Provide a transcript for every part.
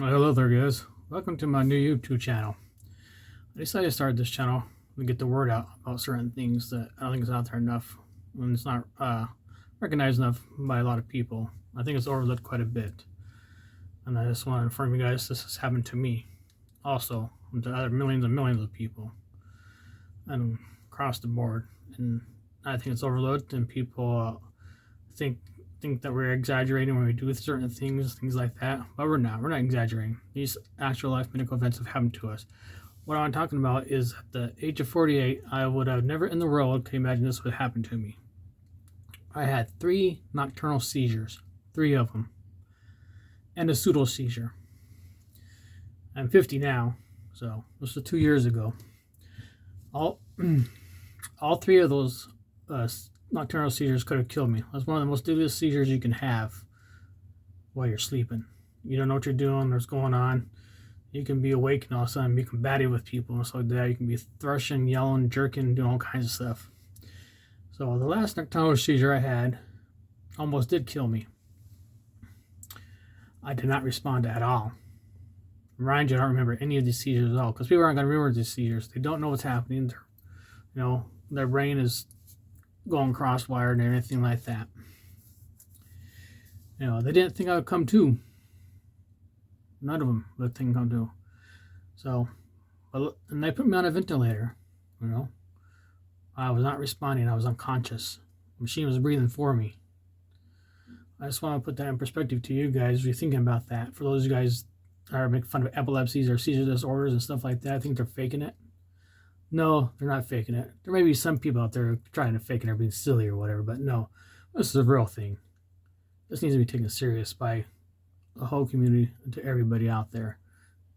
Well, hello there, guys. Welcome to my new YouTube channel. I decided to start this channel to get the word out about certain things that I don't think is out there enough, and it's not recognized enough by a lot of people. I think it's overlooked quite a bit, and I just want to inform you guys this has happened to me, also to other millions and millions of people, and across the board. And I think it's overlooked, and people think that we're exaggerating when we do certain things like that. But we're not. We're not exaggerating. These actual life medical events have happened to us. What I'm talking about is at the age of 48, I would have never in the world could imagine this would happen to me. I had 3 nocturnal seizures, 3 of them, and a pseudo seizure. I'm 50 now, so this was 2 years ago. All 3 of those nocturnal seizures could have killed me. That's one of the most deadliest seizures you can have while you're sleeping. You don't know what you're doing, what's going on. You can be awake and all of a sudden be combative with people and stuff like that. You can be thrashing, yelling, jerking, doing all kinds of stuff. So the last nocturnal seizure I had almost did kill me. I did not respond at all. Remind you, I don't remember any of these seizures at all, because people aren't going to remember these seizures. They don't know what's happening. Their brain is going crosswired and everything like that. They didn't think I would come to. None of them would think come to. So, and they put me on a ventilator. I was not responding. I was unconscious. The machine was breathing for me. I just want to put that in perspective to you guys. If you're thinking about that, for those of you guys that are making fun of epilepsies or seizure disorders and stuff like that, I think they're faking it. No, they're not faking it. There may be some people out there trying to fake it or being silly or whatever, but no, this is a real thing. This needs to be taken serious by the whole community and to everybody out there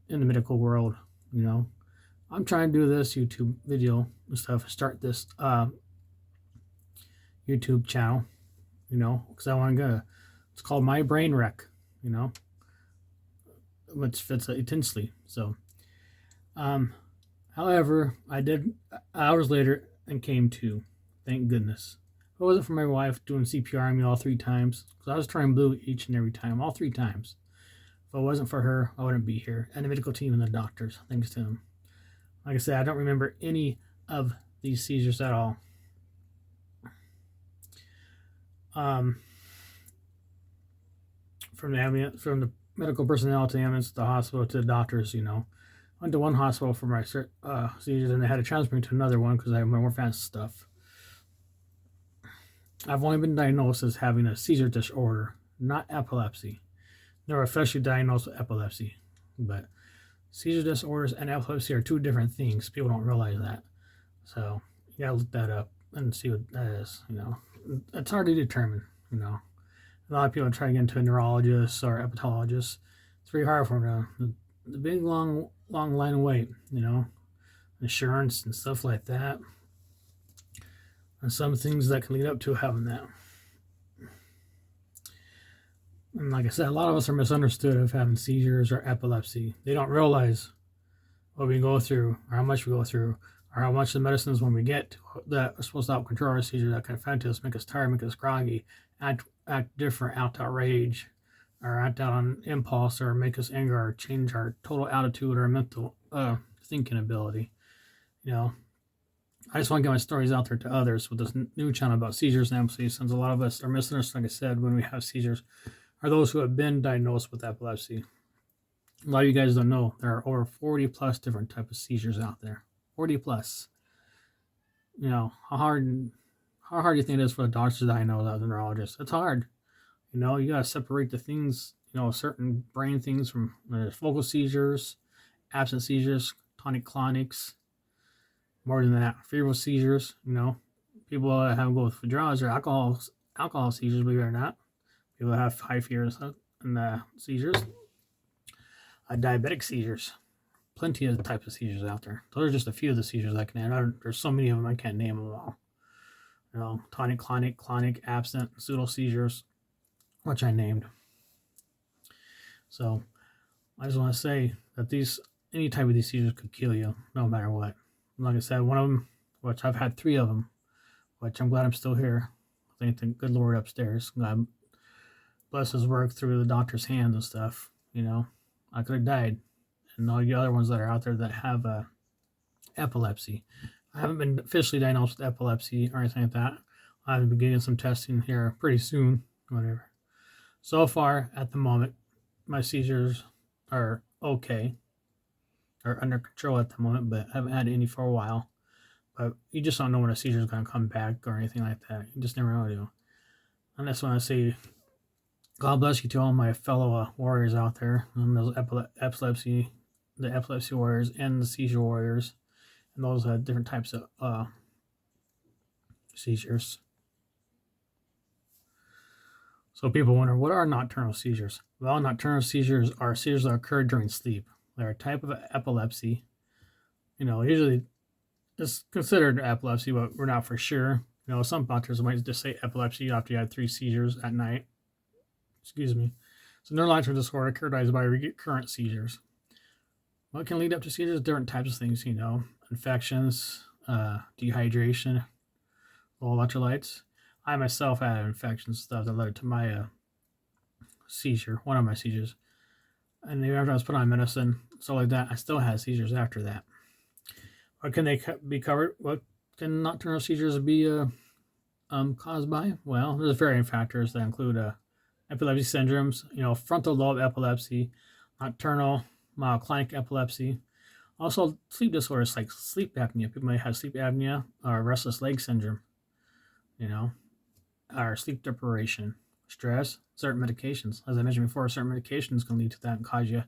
in the medical world. I'm trying to do this YouTube video and stuff, start this YouTube channel, because I want to go. It's called My Brain Wreck, which fits intensely. So, however, I did hours later and came to. Thank goodness. If it wasn't for my wife doing CPR on me all 3 times, because I was trying blue each and every time, all 3 times. If it wasn't for her, I wouldn't be here. And the medical team and the doctors, thanks to them. Like I said, I don't remember any of these seizures at all. From the medical personnel to the ambulance, to the hospital, to the doctors, went to one hospital for my seizures, and they had to transfer me to another one because I have more advanced stuff. I've only been diagnosed as having a seizure disorder, not epilepsy. They were officially diagnosed with epilepsy, but seizure disorders and epilepsy are 2 different things. People don't realize that. So you gotta look that up and see what that is. It's hard to determine. A lot of people try to get into a neurologist or hepatologist. It's very hard for them. The big long line of wait. Insurance and stuff like that, and some things that can lead up to having that. And like I said, a lot of us are misunderstood of having seizures or epilepsy. They don't realize what we go through, or how much we go through, or how much the medicines when we get that are supposed to help control our seizures that can offend us, make us tired, make us groggy, act different, act out rage, or act out on impulse, or make us angry, or change our total attitude or mental thinking ability. I just want to get my stories out there to others with this new channel about seizures and epilepsy, since a lot of us are misunderstood, like I said, when we have seizures, are those who have been diagnosed with epilepsy. A lot of you guys don't know there are over 40 plus different types of seizures out there. 40 plus. How hard do you think it is for the doctors to diagnose as a neurologist? It's hard. You gotta separate the things, certain brain things from focal seizures, absent seizures, tonic-clonics, more than that, febrile seizures. People that have both withdrawals or alcohol seizures, believe it or not. People that have high fears and seizures, diabetic seizures, plenty of types of seizures out there. Those are just a few of the seizures I can add. There's so many of them I can't name them all. Tonic, clonic, absent, pseudo seizures, which I named. So I just want to say that any type of these seizures could kill you, no matter what. Like I said, one of them, which I've had 3 of them, which I'm glad I'm still here. Thank the good Lord upstairs. God bless his work through the doctor's hands and stuff. I could have died. And all the other ones that are out there that have epilepsy. I haven't been officially diagnosed with epilepsy or anything like that. I'll be getting some testing here pretty soon, whatever. So far, at the moment, my seizures are okay, or under control at the moment, but I haven't had any for a while. But you just don't know when a seizure is going to come back or anything like that. You just never know. And that's when I say, God bless you to all my fellow warriors out there, those epilepsy, the epilepsy warriors and the seizure warriors, and those different types of seizures. So people wonder, what are nocturnal seizures? Well, nocturnal seizures are seizures that occur during sleep. They're a type of epilepsy. Usually it's considered epilepsy, but we're not for sure. Some doctors might just say epilepsy after you had 3 seizures at night. Excuse me. So neurological disorder characterized by recurrent seizures. What can lead up to seizures? Different types of things, infections, dehydration, low electrolytes. I myself had infections stuff that led to my seizure, one of my seizures. And even after I was put on medicine, stuff like that, I still had seizures after that. What can they be covered? What can nocturnal seizures be caused by? Well, there's varying factors that include epilepsy syndromes, frontal lobe epilepsy, nocturnal myoclonic epilepsy. Also, sleep disorders like sleep apnea. People may have sleep apnea or restless leg syndrome, or sleep deprivation, stress, certain medications. As I mentioned before, certain medications can lead to that and cause you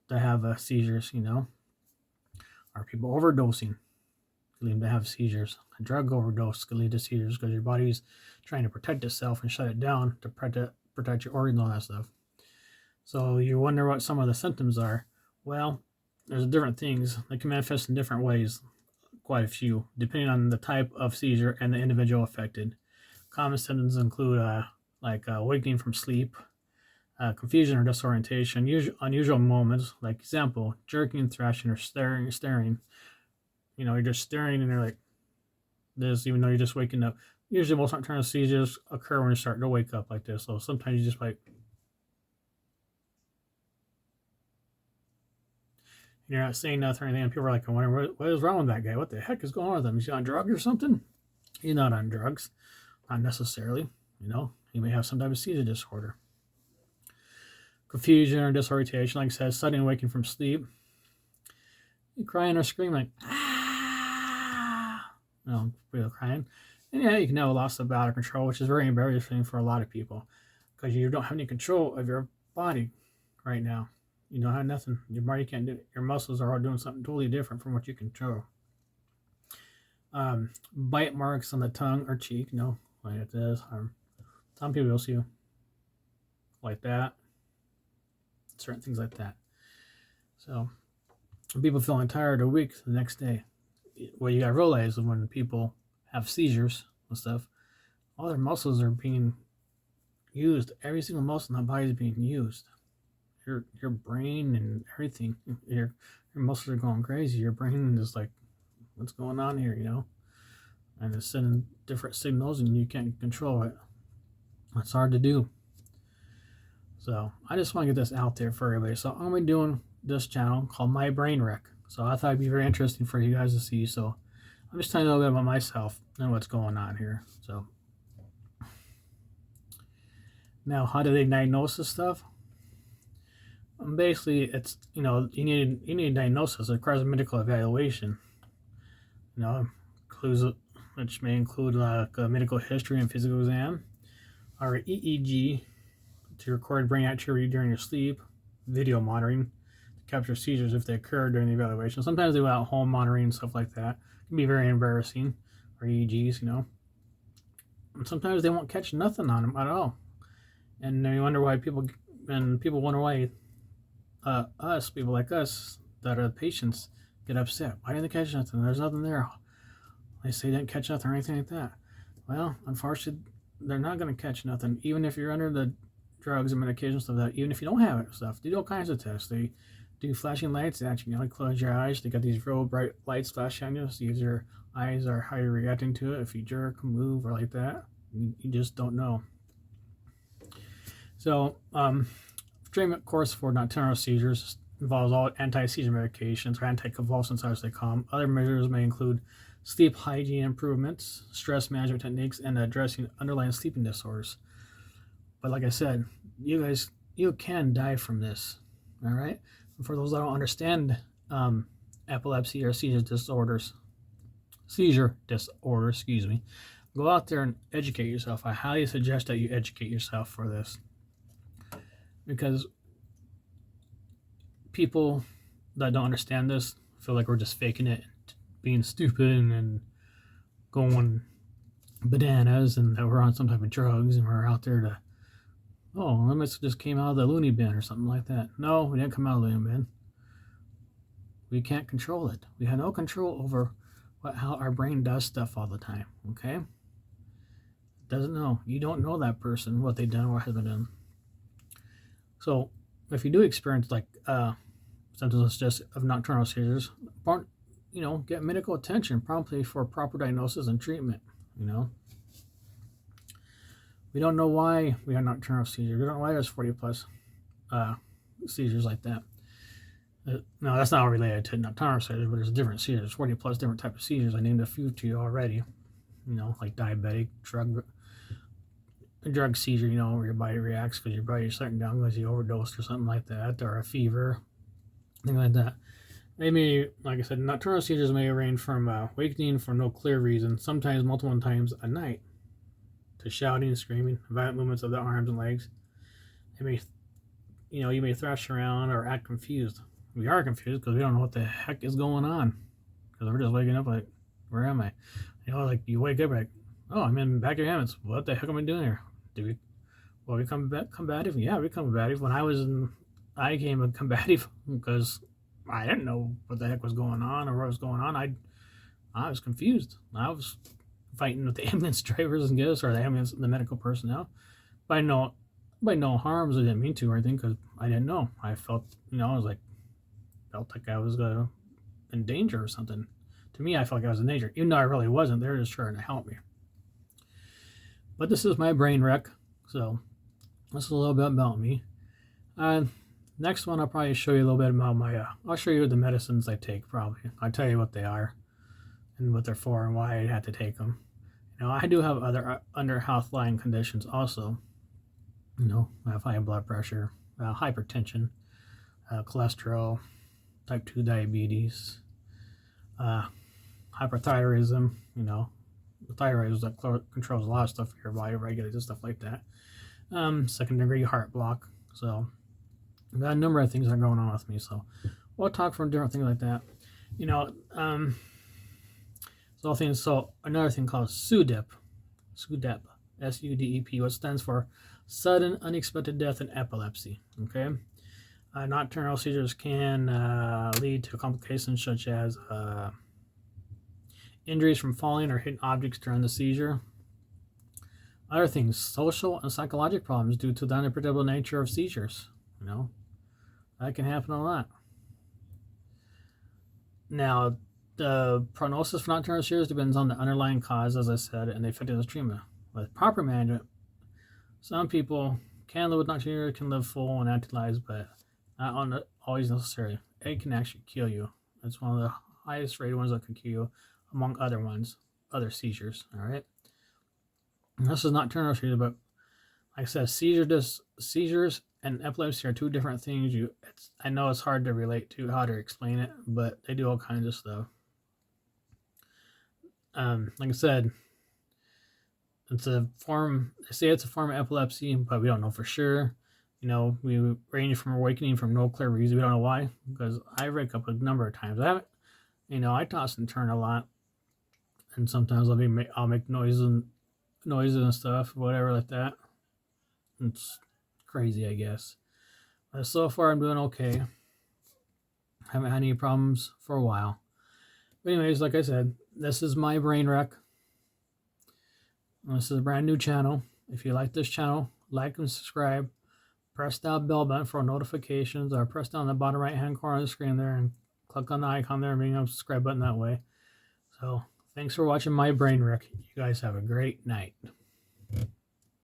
to have seizures, Or people overdosing can lead them to have seizures. A drug overdose can lead to seizures because your body's trying to protect itself and shut it down to protect your organs and all that stuff. So you wonder what some of the symptoms are. Well, there's different things. They can manifest in different ways, quite a few, depending on the type of seizure and the individual affected. Common symptoms include awakening from sleep, confusion or disorientation, unusual moments, like example, jerking, thrashing, or staring. You're just staring and you're like this, even though you're just waking up. Usually most nocturnal seizures occur when you're starting to wake up like this. So sometimes you just you're not saying nothing or anything, and people are like, I wonder what is wrong with that guy? What the heck is going on with him? Is he on drugs or something? He's not on drugs. Not necessarily. He may have some type of seizure disorder. Confusion or disorientation, like I said, sudden awakening from sleep. You crying or screaming like, ah! People crying. And yeah, you can have a loss of bladder control, which is very embarrassing for a lot of people because you don't have any control of your body right now. You don't have nothing. Your body can't do it. Your muscles are all doing something totally different from what you control. Bite marks on the tongue or cheek, like this. Some people will see like that. Certain things like that. So, people feeling tired or weak the next day. What you got to realize is when people have seizures and stuff, all their muscles are being used. Every single muscle in the body is being used. Your brain and everything. Your muscles are going crazy. Your brain is like, what's going on here, And it's sending different signals and you can't control it. It's hard to do. So I just want to get this out there for everybody. So I'm going to be doing this channel called My Brain Wreck. So I thought it'd be very interesting for you guys to see. So I'm just telling you a little bit about myself and what's going on here. So now, how do they diagnose this stuff? Basically, it's you need a diagnosis. It requires a medical evaluation. Which may include like a medical history and physical exam, or EEG to record brain activity during your sleep, video monitoring to capture seizures if they occur during the evaluation. Sometimes they do out home monitoring and stuff like that. It can be very embarrassing, or EEGs, And sometimes they won't catch nothing on them at all, and you wonder why people wonder why people like us that are patients get upset. Why didn't they catch nothing? There's nothing there. They say they didn't catch nothing or anything like that. Well, unfortunately, they're not going to catch nothing, even if you're under the drugs and medications, stuff like that. Even if you don't have it, stuff. They do all kinds of tests. They do flashing lights at you. Close your eyes. They got these real bright lights flashing on you. So your eyes are how you're reacting to it. If you jerk, move, or like that, you just don't know. So, treatment course for nocturnal seizures involves all anti-seizure medications or anticonvulsants, as they call them. Other measures may include sleep hygiene improvements, stress management techniques, and addressing underlying sleeping disorders. But like I said, you can die from this. All right. And for those that don't understand epilepsy or seizure disorders, excuse me, go out there and educate yourself. I highly suggest that you educate yourself for this, because people that don't understand this feel like we're just faking it, being stupid and going bananas, and that we're on some type of drugs and we're out there to, oh, limits just came out of the loony bin or something like that. No, we didn't come out of the loony bin. We can't control it. We have no control over how our brain does stuff all the time. Okay? Doesn't know. You don't know that person, what they've done or what has been done. So if you do experience like symptoms just of nocturnal seizures, get medical attention promptly for proper diagnosis and treatment. We don't know why we have nocturnal seizures. We don't know why there's 40 plus seizures like that. No, that's not related to nocturnal seizures, but there's different seizures, 40 plus different types of seizures. I named a few to you already. Like diabetic, drug seizure, where your body reacts because your body's shutting down because you overdosed or something like that, or a fever, things like that. Maybe, like I said, nocturnal seizures may range from awakening for no clear reason, sometimes multiple times a night, to shouting, screaming, violent movements of the arms and legs. You may thrash around or act confused. We are confused because we don't know what the heck is going on, because we're just waking up like, where am I? Like you wake up like, oh, I'm in back of habits. What the heck am I doing here? We become combative? Yeah, we become combative. When I became combative because I didn't know what the heck was going on or what was going on. I was confused. I was fighting with the ambulance drivers and or the medical personnel. By no harms. I didn't mean to or anything, because I didn't know. I felt, felt like I was in danger or something. To me, I felt like I was in danger, even though I really wasn't. They were just trying to help me. But this is my brain wreck, so this is a little bit about me. Next one, I'll probably show you a little bit about I'll show you the medicines I take, probably. I'll tell you what they are and what they're for and why I had to take them. I do have other underlying conditions also. I have high blood pressure, hypertension, cholesterol, type 2 diabetes, hyperthyroidism. The thyroid is that controls a lot of stuff in your body, regulates and stuff like that. Second degree heart block. So I've got a number of things that are going on with me. So we'll talk from different things like that. So another thing called SUDEP, SUDEP, what stands for sudden unexpected death in epilepsy. Okay. Nocturnal seizures can lead to complications such as injuries from falling or hitting objects during the seizure. Other things, social and psychological problems due to the unpredictable nature of seizures. That can happen a lot. Now, the prognosis for nocturnal seizures depends on the underlying cause, as I said, and the effectiveness of treatment. With proper management, some people can live with nocturnal seizures, can live full and active lives, but not always necessary. It can actually kill you. It's one of the highest rated ones that can kill you, among other seizures. All right. And this is nocturnal seizures, but like I said, seizures and epilepsy are two different things. I know it's hard to relate to how to explain it, but they do all kinds of stuff. Like I said, it's a form. They say it's a form of epilepsy, but we don't know for sure. We range from awakening from no clear reason. We don't know why, because I wake up a number of times. I toss and turn a lot, and sometimes I'll make noises and stuff, whatever like that. It's crazy, I guess. But so far, I'm doing okay. Haven't had any problems for a while. But anyways, like I said, this is my brain wreck. This is a brand new channel. If you like this channel, like and subscribe. Press that bell button for notifications, or press down the bottom right hand corner of the screen there and click on the icon there and bring up the subscribe button that way. So thanks for watching my brain wreck. You guys have a great night.